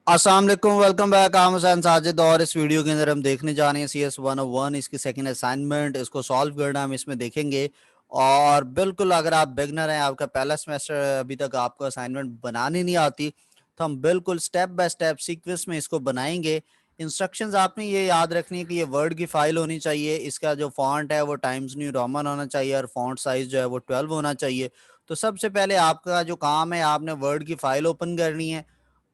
अस्सलाम वालेकुम, welcome back. आम हुसैन साजिद और इस वीडियो के अंदर हम देखने जा रहे हैं CS 101 इसकी सेकंड असाइनमेंट। इसको सॉल्व करना हम इसमें देखेंगे। और बिल्कुल अगर आप बिगनर हैं, आपका पहला सेमेस्टर, अभी तक आपको असाइनमेंट बनानी नहीं आती, तो हम बिल्कुल स्टेप बाय स्टेप सीक्वेंस में इसको बनाएंगे। इंस्ट्रक्शंस आपने ये याद रखनी है कि ये वर्ड की फाइल होनी चाहिए, इसका जो फॉन्ट है वो टाइम्स न्यू रोमन होना चाहिए और फॉन्ट साइज जो है वो 12 होना चाहिए। तो सबसे पहले आपका जो काम है, आपने वर्ड की फाइल ओपन करनी है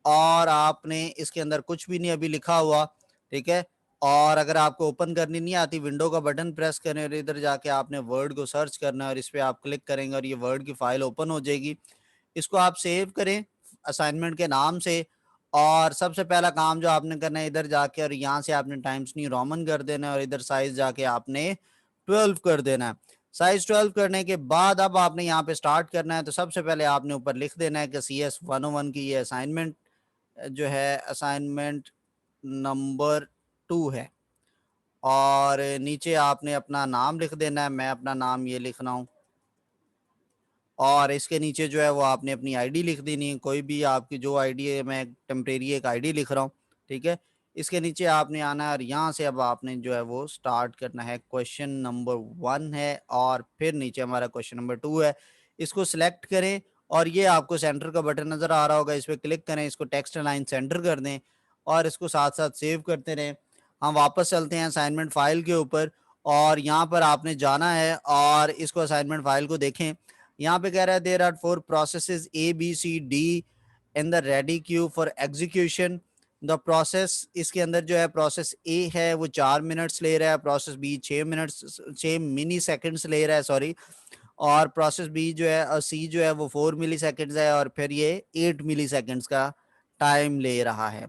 और आपने इसके अंदर कुछ भी नहीं अभी लिखा हुआ, ठीक है। और अगर आपको ओपन करनी नहीं आती, विंडो का बटन प्रेस करें और इधर जाके आपने वर्ड को सर्च करना है और इस पे आप क्लिक करेंगे और ये वर्ड की फाइल ओपन हो जाएगी। इसको आप सेव करें असाइनमेंट के नाम से। और सबसे पहला काम जो आपने करना है, इधर जाके और यहाँ से आपने टाइम्स न्यू रोमन कर देना है और इधर साइज जाके आपने 12 कर देना है। साइज 12 करने के बाद अब आपने यहाँ पे स्टार्ट करना है। तो सबसे पहले आपने ऊपर लिख देना है कि CS 101 की ये असाइनमेंट जो है असाइनमेंट नंबर 2 है। और नीचे आपने अपना नाम लिख देना है। मैं अपना नाम ये लिख रहा हूँ। और इसके नीचे जो है वो आपने अपनी आईडी लिख देनी है, कोई भी आपकी जो आईडी है। मैं टेम्परेरी एक आईडी लिख रहा हूँ, ठीक है। इसके नीचे आपने आना है और यहाँ से अब आपने जो है वो स्टार्ट करना है। क्वेश्चन नंबर 1 है और फिर नीचे हमारा क्वेश्चन नंबर 2 है। इसको सिलेक्ट करें और ये आपको सेंटर का बटन नजर आ रहा होगा, इस पर क्लिक करें, इसको टेक्स्ट लाइन सेंटर कर दें और इसको साथ साथ सेव करते रहें। हम वापस चलते हैं असाइनमेंट फाइल के ऊपर और यहाँ पर आपने जाना है और इसको असाइनमेंट फाइल को देखें। यहाँ पे कह रहा है there are 4 processes A B C D in the ready queue for execution. The process, इसके अंदर जो है प्रोसेस ए है वो 4 मिनट्स ले रहा है, प्रोसेस बी 6 मिनट्स 6 मिली सेकेंड्स ले रहा है, सॉरी। और प्रोसेस बी जो है सी जो है वो 4 मिली सेकेंड्स है और फिर ये 8 मिली सेकेंड्स का टाइम ले रहा है।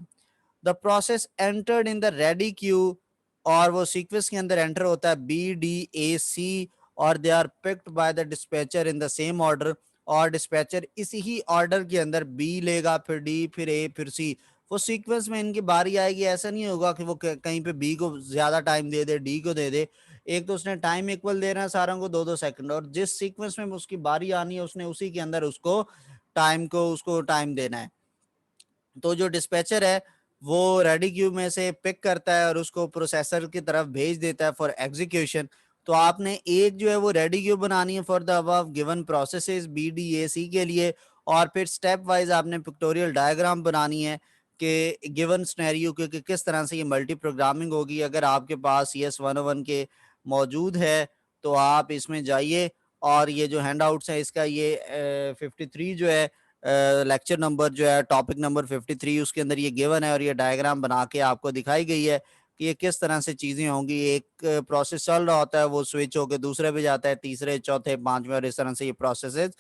The process entered in the ready Q, और वो सीक्वेंस के अंदर एंटर होता है B D A C और they are picked by the dispatcher in the same order. और डिस्पैचर इसी ही ऑर्डर के अंदर बी लेगा, फिर डी, फिर ए, फिर सी। वो सीक्वेंस में इनकी बारी आएगी। ऐसा नहीं होगा कि वो कहीं पे बी को ज्यादा टाइम दे दे, डी को दे दे। एक तो उसने टाइम इक्वल देना है सारों को, 2-2 सेकंड, और जिस सीक्वेंस में उसकी बारी आनी है उसने उसी के अंदर उसको टाइम देना है। तो जो डिस्पैचर है वो रेडी क्यू में से पिक करता है और उसको प्रोसेसर की तरफ भेज देता है फॉर एग्जीक्यूशन। तो आपने एक जो है वो रेडी क्यू बनानी है for the above given processes BD A C के लिए। और फिर स्टेप वाइज आपने पिक्टोरियल डायग्राम बनानी है कि गिवन सिनेरियो के किस तरह से ये मल्टी प्रोग्रामिंग होगी। अगर आपके पास CS 101 के मौजूद है तो आप इसमें जाइए और ये जो हैंड आउट्स है इसका ये 53 जो है लेक्चर नंबर जो है टॉपिक नंबर 53 उसके अंदर ये गिवन है और ये डायग्राम बना के आपको दिखाई गई है कि ये किस तरह से चीजें होंगी। एक प्रोसेस चल रहा होता है, वो स्विच होकर दूसरे पे जाता है, तीसरे, चौथे, पांचवें, और इस तरह से ये प्रोसेसेस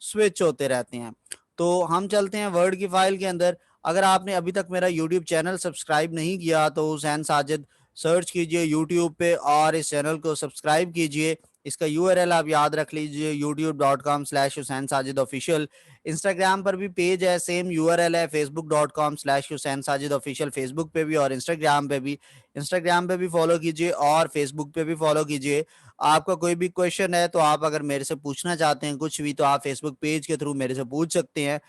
स्विच होते रहते हैं। तो हम चलते हैं वर्ड की फाइल के अंदर। अगर आपने अभी तक मेरा यूट्यूब चैनल सब्सक्राइब नहीं किया तो हुसैन साजिद सर्च कीजिए यूट्यूब पे और इस चैनल को सब्सक्राइब कीजिए। इसका URL आप याद रख लीजिए, youtube.com/हुसैन साजिद ऑफिशियल। इंस्टाग्राम पर भी पेज है, सेम URL है, facebook.com/हुसैन साजिद ऑफिशियल, फेसबुक पे भी और इंस्टाग्राम पे भी। इंस्टाग्राम पे भी फॉलो कीजिए और फेसबुक पे भी फॉलो कीजिए। आपका कोई भी क्वेश्चन है तो आप अगर मेरे से पूछना चाहते हैं कुछ भी तो आप फेसबुक पेज के थ्रू मेरे से पूछ सकते हैं।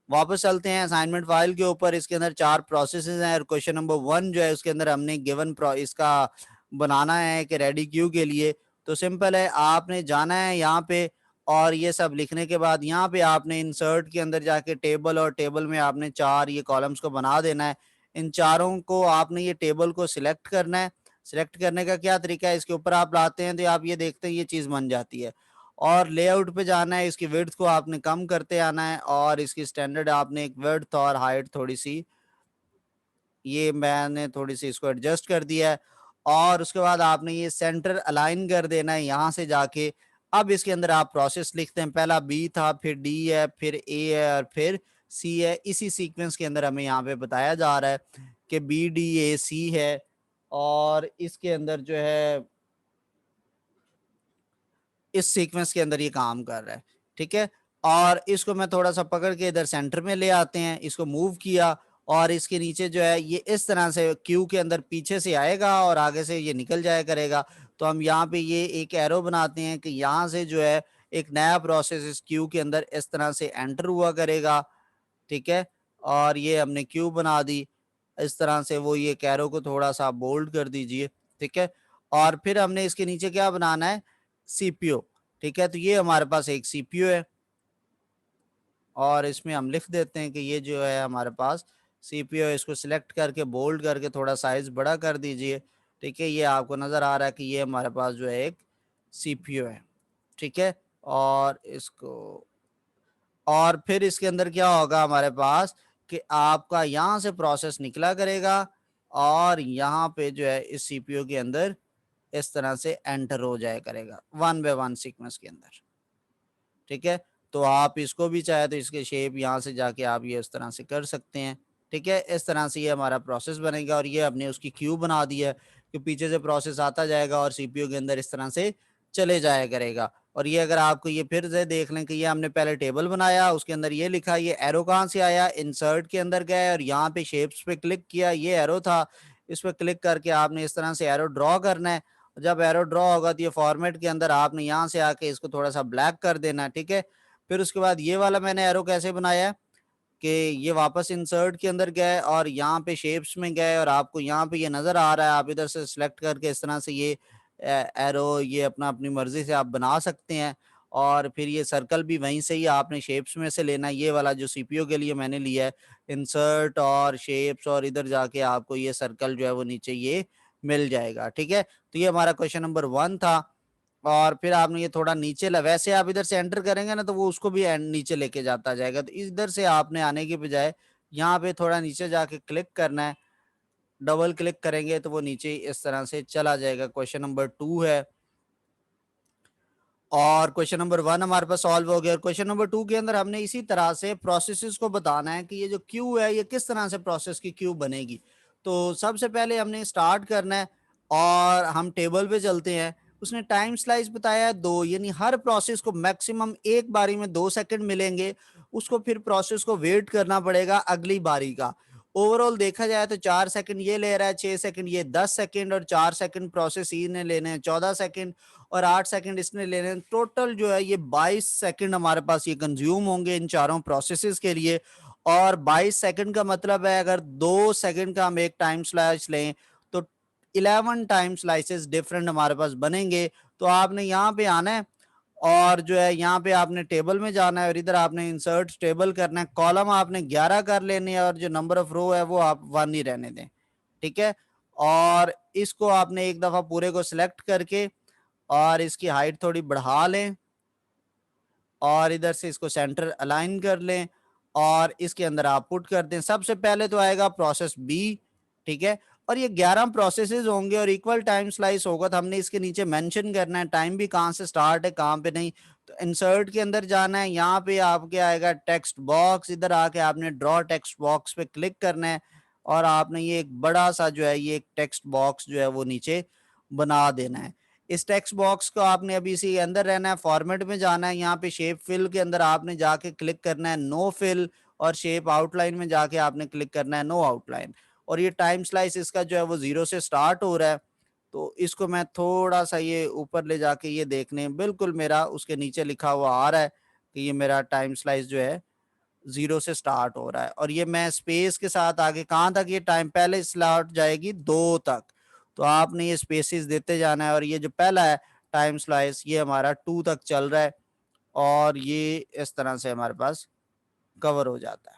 वापस चलते हैं असाइनमेंट फाइल के ऊपर। इसके अंदर 4 प्रोसेसेस हैं और क्वेश्चन नंबर 1 जो है उसके अंदर हमने गिवन इसका बनाना है कि रेडी क्यू के लिए। तो सिंपल है, आपने जाना है यहाँ पे और ये सब लिखने के बाद यहाँ पे आपने इंसर्ट के अंदर जाके टेबल, और टेबल में आपने 4 ये कॉलम्स को बना देना है। इन चारों को आपने ये टेबल को सिलेक्ट करना है। सिलेक्ट करने का क्या तरीका है, इसके ऊपर आप लाते हैं तो आप ये देखते हैं ये चीज बन जाती है। और लेआउट पे जाना है, इसकी विड्थ को आपने कम करते आना है और इसकी स्टैंडर्ड आपने एक विड्थ और हाइट थोड़ी सी, ये मैंने थोड़ी सी इसको एडजस्ट कर दिया है। और उसके बाद आपने ये सेंटर अलाइन कर देना है यहाँ से जाके। अब इसके अंदर आप प्रोसेस लिखते हैं, पहला बी था, फिर डी है, फिर ए है और फिर सी है। इसी सीक्वेंस के अंदर हमें यहाँ पे बताया जा रहा है कि BD A C है और इसके अंदर जो है इस सीक्वेंस के अंदर ये काम कर रहा है, ठीक है। और इसको मैं थोड़ा सा पकड़ के इधर सेंटर में ले आते हैं, इसको मूव किया और इसके नीचे जो है ये इस तरह से क्यू के अंदर पीछे से आएगा और आगे से ये निकल जाया करेगा। तो हम यहाँ पे ये एक एरो बनाते हैं कि यहाँ से जो है एक नया प्रोसेस इस क्यू के अंदर इस तरह से एंटर हुआ करेगा, ठीक है। और ये हमने क्यूब बना दी। इस तरह से वो ये कैरो को थोड़ा सा बोल्ड कर दीजिए, ठीक है। और फिर हमने इसके नीचे क्या बनाना है, सीपीयू, ठीक है। तो ये हमारे पास एक सीपीयू है और इसमें हम लिख देते हैं कि ये जो है हमारे पास सीपीयू है। इसको सिलेक्ट करके बोल्ड करके थोड़ा साइज बड़ा कर दीजिए, ठीक है। ये आपको नजर आ रहा है कि ये हमारे पास जो है एक सीपीयू है, ठीक है। और इसको, और फिर इसके अंदर क्या होगा हमारे पास कि आपका यहाँ से प्रोसेस निकला करेगा और यहाँ पे जो है इस सीपीयू के अंदर इस तरह से एंटर हो जाया करेगा 1 by 1 सीक्वेंस के अंदर, ठीक है। तो आप इसको भी चाहे तो इसके शेप यहाँ से जाके आप ये इस तरह से कर सकते हैं, ठीक है। इस तरह से ये हमारा प्रोसेस बनेगा और ये हमने उसकी क्यू बना दी है कि पीछे से प्रोसेस आता जाएगा और सीपीयू के अंदर इस तरह से चले जाया करेगा। और ये अगर आपको ये फिर से देख लें कि ये हमने पहले टेबल बनाया, उसके अंदर ये लिखा, ये एरो कहाँ से आया, इंसर्ट के अंदर गए और यहाँ पे शेप्स पे क्लिक किया, ये एरो था, इस पर क्लिक करके आपने इस तरह से एरो ड्रॉ करना है। जब एरो ड्रॉ होगा तो ये फॉर्मेट के अंदर आपने यहाँ से आके इसको थोड़ा सा ब्लैक कर देना है, ठीक है। फिर उसके बाद ये वाला मैंने एरो कैसे बनाया है कि ये वापस इंसर्ट के अंदर गए और यहाँ पे शेप्स में गए और आपको यहाँ पे ये नजर आ रहा है, आप इधर से सिलेक्ट करके इस तरह से ये एरो ये अपना अपनी मर्जी से आप बना सकते हैं। और फिर ये सर्कल भी वहीं से ही आपने शेप्स में से लेना है, ये वाला जो सीपीयू के लिए मैंने लिया है, इंसर्ट और शेप्स, और इधर जाके आपको ये सर्कल जो है वो नीचे ये मिल जाएगा, ठीक है। तो ये हमारा क्वेश्चन नंबर 1 था। और फिर आपने ये थोड़ा नीचे वैसे आप इधर से एंटर करेंगे ना तो वो उसको भी नीचे लेके जाता जाएगा, तो इधर से आपने आने की बजाय यहाँ पे थोड़ा नीचे जाके क्लिक करना है, डबल क्लिक करेंगे तो वो नीचे इस तरह से चला जाएगा। क्वेश्चन नंबर 2 है और क्वेश्चन नंबर 1 हमारे पास सॉल्व हो गया। और क्वेश्चन नंबर 2 के अंदर हमने इसी तरह से प्रोसेसेस को बताना है कि ये जो क्यू है ये किस तरह से प्रोसेस की क्यू बनेगी। तो सबसे पहले हमने स्टार्ट करना है और हम टेबल पे चलते हैं। उसने टाइम स्लाइस बताया है 2, यानी हर प्रोसेस को मैक्सिमम एक बारी में 2 सेकंड मिलेंगे, उसको फिर प्रोसेस को वेट करना पड़ेगा अगली बारी का। ओवरऑल देखा जाए तो 4 सेकंड ये ले रहा है, 6 सेकंड ये, 10 सेकंड और 4 सेकंड प्रोसेस ही ने लेने हैं, 14 सेकंड और 8 सेकंड इसने लेने हैं। टोटल जो है ये 22 सेकंड हमारे पास ये कंज्यूम होंगे इन चारों प्रोसेसेस के लिए। और 22 सेकंड का मतलब है अगर 2 सेकंड का हम एक टाइम स्लाइस लें तो 11 टाइम स्लाइसेस डिफरेंट हमारे पास बनेंगे। तो आपने यहाँ पे आना है और जो है यहाँ पे आपने टेबल में जाना है और इधर आपने इंसर्ट टेबल करना है, कॉलम आपने 11 कर लेने हैं और जो नंबर ऑफ रो है वो आप 1 ही रहने दें, ठीक है। और इसको आपने एक दफा पूरे को सिलेक्ट करके और इसकी हाइट थोड़ी बढ़ा लें और इधर से इसको सेंटर अलाइन कर लें और इसके अंदर आप पुट कर दें। सबसे पहले तो आएगा प्रोसेस बी, ठीक है। और ये 11 प्रोसेसेस होंगे और इक्वल टाइम स्लाइस होगा, तो हमने इसके नीचे मेंशन करना है टाइम भी कहाँ से स्टार्ट है कहाँ पे नहीं। तो इंसर्ट के अंदर जाना है, यहाँ पे आपके आएगा टेक्स्ट बॉक्स, इधर आके आपने ड्रॉ टेक्स्ट बॉक्स पे क्लिक करना है और आपने ये एक बड़ा सा जो है ये एक टेक्स्ट बॉक्स जो है वो नीचे बना देना है। इस टेक्स्ट बॉक्स को आपने अभी इसी अंदर रहना है, फॉर्मेट में जाना है, यहाँ पे शेप फिल के अंदर आपने जाके क्लिक करना है नो फिल और शेप आउटलाइन में जाके आपने क्लिक करना है नो आउटलाइन। और ये टाइम स्लाइस इसका जो है वो 0 से स्टार्ट हो रहा है। तो इसको मैं थोड़ा सा ये ऊपर ले जाके ये देखने, बिल्कुल मेरा उसके नीचे लिखा हुआ आ रहा है कि ये मेरा टाइम स्लाइस जो है 0 से स्टार्ट हो रहा है। और ये मैं स्पेस के साथ आगे कहाँ तक ये टाइम पहले स्लॉट जाएगी 2 तक, तो आपने ये स्पेसिस देते जाना है। और ये जो पहला है टाइम स्लाइस ये हमारा 2 तक चल रहा है और ये इस तरह से हमारे पास कवर हो जाता है,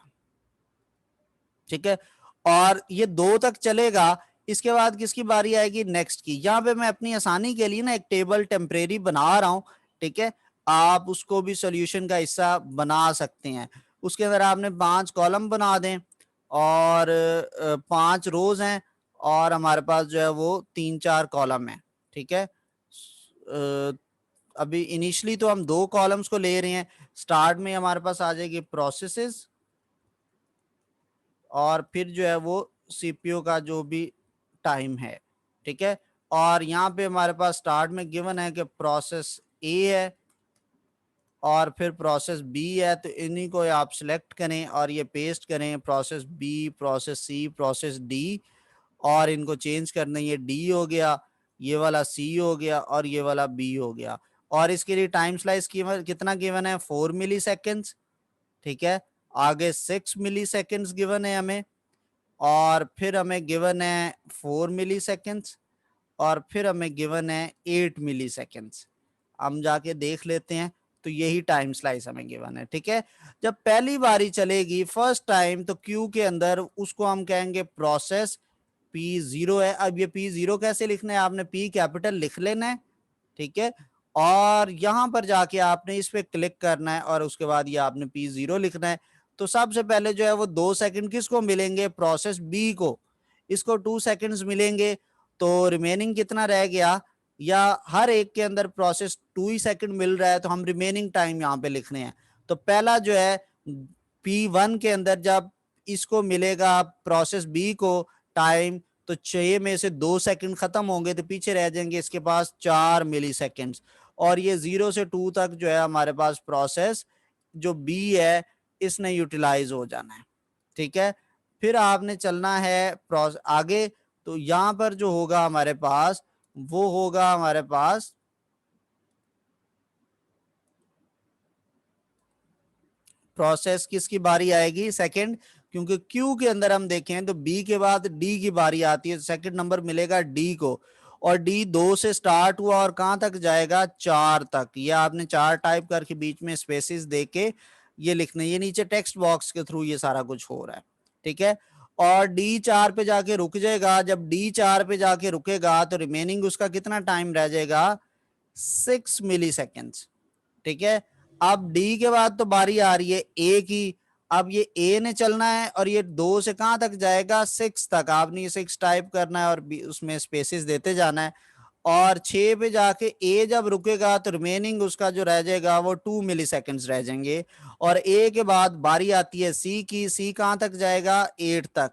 ठीक है। और ये 2 तक चलेगा, इसके बाद किसकी बारी आएगी, नेक्स्ट की। यहाँ पे मैं अपनी आसानी के लिए ना एक टेबल टेम्परेरी बना रहा हूँ, ठीक है। आप उसको भी सॉल्यूशन का हिस्सा बना सकते हैं। उसके अंदर आपने 5 कॉलम बना दें और 5 रोज हैं और हमारे पास जो है वो 3-4 कॉलम है, ठीक है। अभी इनिशियली तो हम 2 कॉलम्स को ले रहे हैं। स्टार्ट में हमारे पास आ जाएगी प्रोसेसेस और फिर जो है वो सीपीयू का जो भी टाइम है, ठीक है। और यहाँ पे हमारे पास स्टार्ट में गिवन है कि प्रोसेस ए है और फिर प्रोसेस बी है, तो इन्हीं को आप सिलेक्ट करें और ये पेस्ट करें, प्रोसेस बी, प्रोसेस सी, प्रोसेस डी, और इनको चेंज करना, ये डी हो गया, ये वाला सी हो गया और ये वाला बी हो गया। और इसके लिए टाइम स्लाइस कितना गिवन है, 4 मिली सेकेंड्स, ठीक है। आगे 6 मिली सेकेंड्स गिवन है हमें, और फिर हमें गिवन है 4 मिली सेकेंड्स, और फिर हमें गिवन है 8 मिली सेकेंड्स। हम जाके देख लेते हैं, तो यही टाइम स्लाइस हमें गिवन है। ठीक है, जब पहली बारी चलेगी फर्स्ट टाइम, तो क्यू के अंदर उसको हम कहेंगे प्रोसेस P0 है। अब ये P0 कैसे लिखना है, आपने P कैपिटल लिख लेना है। ठीक है, और यहां पर जाके आपने इस पे क्लिक करना है और उसके बाद ये आपने P0 लिखना है। तो सबसे पहले जो है वो 2 सेकंड किसको मिलेंगे, प्रोसेस बी को, इसको 2 सेकंड्स मिलेंगे। तो रिमेनिंग कितना रह गया, या हर एक के अंदर प्रोसेस 2 ही सेकंड मिल रहा है, तो हम रिमेनिंग टाइम यहाँ पे लिखने हैं। तो पहला जो है P1 के अंदर जब इसको मिलेगा प्रोसेस बी को टाइम, तो 6 में से 2 सेकंड खत्म होंगे, तो पीछे रह जाएंगे इसके पास 4 मिली सेकेंड। और ये 0 से 2 तक जो है हमारे पास प्रोसेस जो बी है इसने यूटिलाइज हो जाना है। ठीक है, फिर आपने चलना है आगे। तो यहां पर जो होगा हमारे पास, वो होगा हमारे पास प्रोसेस किसकी बारी आएगी, सेकंड, क्योंकि क्यू के अंदर हम देखें तो बी के बाद डी की बारी आती है, सेकंड नंबर मिलेगा डी को। और डी 2 से स्टार्ट हुआ और कहां तक जाएगा, 4 तक। ये आपने 4 टाइप करके बीच में स्पेसिस देके ये लिखने, ये नीचे टेक्स्ट बॉक्स के थ्रू ये सारा कुछ हो रहा है। ठीक है, और डी 4 पे जाके रुक जाएगा। जब डी 4 पे जाके रुकेगा तो रिमेनिंग उसका कितना टाइम रह जाएगा, 6 मिली सेकेंड्स। ठीक है, अब डी के बाद तो बारी आ रही है ए की। अब ये ए ने चलना है और ये 2 से कहां तक जाएगा, 6 तक। आपने ये 6 टाइप करना है और उसमें स्पेसिस देते जाना है। और 6 पे जाके ए जब रुकेगा तो रिमेनिंग उसका जो रह जाएगा वो 2 मिली सेकेंड्स रह जाएंगे। और ए के बाद बारी आती है सी की। सी कहां तक जाएगा, 8 तक।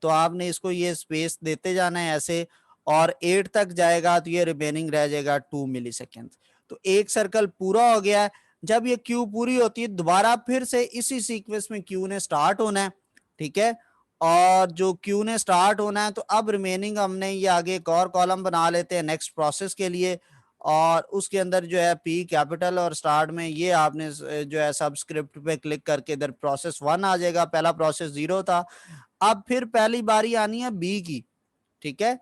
तो आपने इसको ये स्पेस देते जाना है ऐसे, और 8 तक जाएगा तो ये रिमेनिंग रह जाएगा 2 मिली सेकेंड। तो एक सर्कल पूरा हो गया। जब ये क्यू पूरी होती है, दोबारा फिर से इसी सीक्वेंस में क्यू ने स्टार्ट होना है। ठीक है, और जो क्यू ने स्टार्ट होना है, तो अब रिमेनिंग हमने ये आगे एक और कॉलम बना लेते हैं नेक्स्ट प्रोसेस के लिए। और उसके अंदर जो है पी कैपिटल, और स्टार्ट में ये आपने जो है सबस्क्रिप्ट पे क्लिक करके इधर प्रोसेस 1 आ जाएगा, पहला प्रोसेस 0 था। अब फिर पहली बारी आनी है बी की। ठीक है,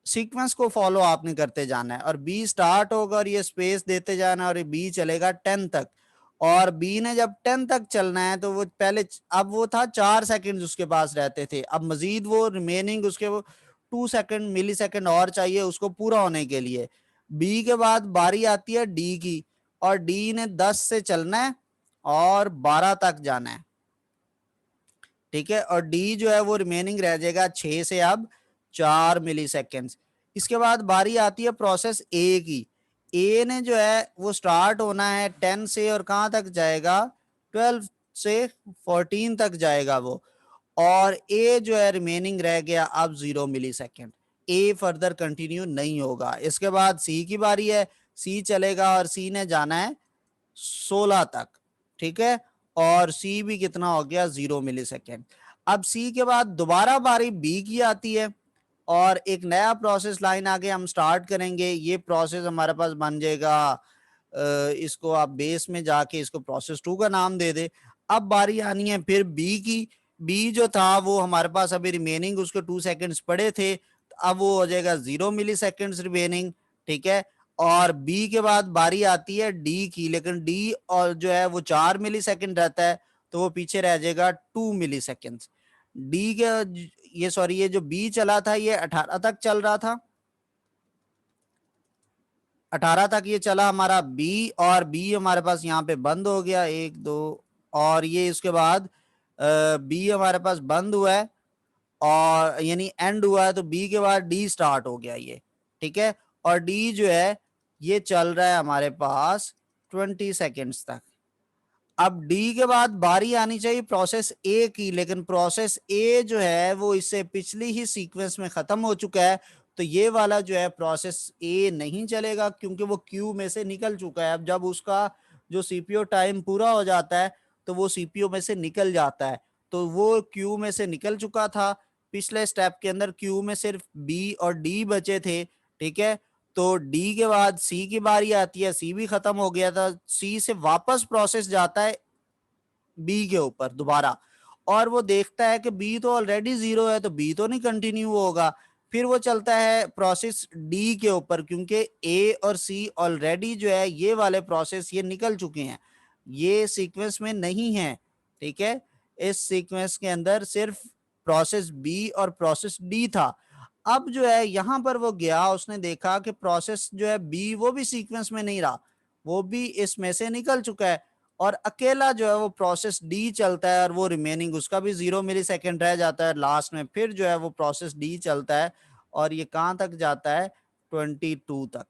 सीक्वेंस को फॉलो आपने करते जाना है, और बी स्टार्ट होगा और ये स्पेस देते जाना है, और ये बी चलेगा 10 तक। और बी ने जब 10 तक चलना है, तो वो पहले, अब वो था 4 सेकंड उसके पास रहते थे, अब मजीद वो रिमेनिंग उसके वो 2 सेकंड मिली सेकंड और चाहिए उसको पूरा होने के लिए। बी के बाद बारी आती है डी की, और डी ने 10 से चलना है और 12 तक जाना है। ठीक है, और डी जो है वो रिमेनिंग रह जाएगा 6 से अब 4 मिली सेकेंड। इसके बाद बारी आती है प्रोसेस ए की। ए ने जो है वो स्टार्ट होना है 10 से, और कहां तक जाएगा, 12 से 14 तक जाएगा वो। और ए जो है रिमेनिंग रह गया अब 0 मिली सेकेंड। ए फर्दर कंटिन्यू नहीं होगा। इसके बाद सी की बारी है। सी चलेगा और सी ने जाना है 16 तक। ठीक है, और सी भी कितना हो गया, 0 मिली सेकेंड। अब सी के बाद दोबारा बारी बी की आती है, और एक नया प्रोसेस लाइन आगे हम स्टार्ट करेंगे। ये प्रोसेस हमारे पास बन जाएगा, इसको आप बेस में जाके इसको प्रोसेस 2 का नाम दे दे। अब बारी आनी है फिर बी की। बी जो था वो हमारे पास अभी रिमेनिंग उसके 2 सेकेंड्स पड़े थे, अब वो हो जाएगा 0 मिली सेकेंड्स रिमेनिंग। ठीक है, और बी के बाद बारी आती है डी की, लेकिन डी और जो है वो 4 मिली सेकेंड रहता है, तो वो पीछे रह जाएगा 2 मिली सेकेंड। डी के ये सॉरी, ये जो बी चला था ये 18 तक चल रहा था, 18 तक ये चला हमारा बी, और बी हमारे पास यहाँ पे बंद हो गया, 1 2, और ये उसके बाद बी हमारे पास बंद हुआ है, और यानी एंड हुआ है, तो बी के बाद डी स्टार्ट हो गया ये। ठीक है, और डी जो है ये चल रहा है हमारे पास 20 सेकेंड्स तक। अब डी के बाद बारी आनी चाहिए प्रोसेस ए की, लेकिन प्रोसेस ए जो है वो इससे पिछली ही सीक्वेंस में खत्म हो चुका है, तो ये वाला जो है प्रोसेस ए नहीं चलेगा, क्योंकि वो क्यू में से निकल चुका है। अब जब उसका जो सीपीयू टाइम पूरा हो जाता है, तो वो सीपीयू में से निकल जाता है, तो वो क्यू में से निकल चुका था। पिछले स्टेप के अंदर क्यू में सिर्फ बी और डी बचे थे। ठीक है, तो डी के बाद सी की बारी आती है, सी भी खत्म हो गया था, सी से वापस प्रोसेस जाता है बी के ऊपर दोबारा, और वो देखता है कि बी तो ऑलरेडी 0 है तो बी तो नहीं कंटिन्यू होगा। फिर वो चलता है प्रोसेस डी के ऊपर, क्योंकि ए और सी ऑलरेडी जो है ये वाले प्रोसेस ये निकल चुके हैं, ये सीक्वेंस में नहीं है। ठीक है, इस सीक्वेंस के अंदर सिर्फ प्रोसेस बी और प्रोसेस डी था। अब जो है यहां पर वो गया, उसने देखा कि प्रोसेस जो है बी वो भी सीक्वेंस में नहीं रहा, वो भी इसमें से निकल चुका है, और अकेला जो है वो प्रोसेस डी चलता है, और वो रिमेनिंग उसका भी 0 मिली सेकेंड रह जाता है लास्ट में। फिर जो है वो प्रोसेस डी चलता है, और ये कहां तक जाता है, 22 तक।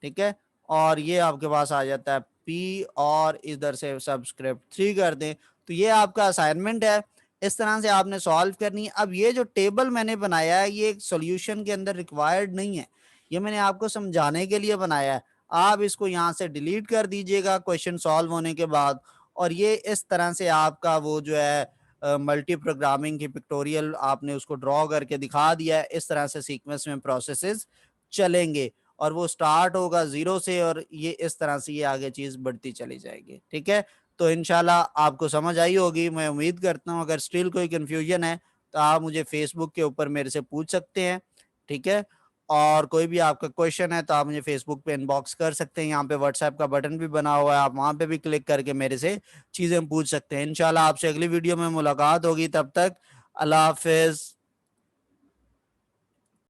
ठीक है, और ये आपके पास आ जाता है पी, और इधर से सब्सक्रिप्ट 3 कर दें। तो ये आपका असाइनमेंट है, इस तरह से आपने सॉल्व करनी है। अब ये जो टेबल मैंने बनाया है ये एक सॉल्यूशन के अंदर रिक्वायर्ड नहीं है, ये मैंने आपको समझाने के लिए बनाया है। आप इसको यहाँ से डिलीट कर दीजिएगा क्वेश्चन सॉल्व होने के बाद, और ये इस तरह से आपका वो जो है मल्टी प्रोग्रामिंग की पिक्टोरियल आपने उसको ड्रॉ करके दिखा दिया है। इस तरह से सीक्वेंस में प्रोसेसेस चलेंगे, और वो स्टार्ट होगा 0 से, और ये इस तरह से ये आगे चीज बढ़ती चली जाएगी। ठीक है, तो इंशाल्लाह आपको समझ आई होगी, मैं उम्मीद करता हूँ। अगर स्टिल कोई कंफ्यूजन है तो आप मुझे फेसबुक के ऊपर मेरे से पूछ सकते हैं। ठीक है, और कोई भी आपका क्वेश्चन है तो आप मुझे फेसबुक पे इनबॉक्स कर सकते हैं, यहाँ पे व्हाट्सएप का बटन भी बना हुआ है, आप वहां पे भी क्लिक करके मेरे से चीजें पूछ सकते हैं। इंशाल्लाह आपसे अगली वीडियो में मुलाकात होगी, तब तक अल्लाह हाफिज।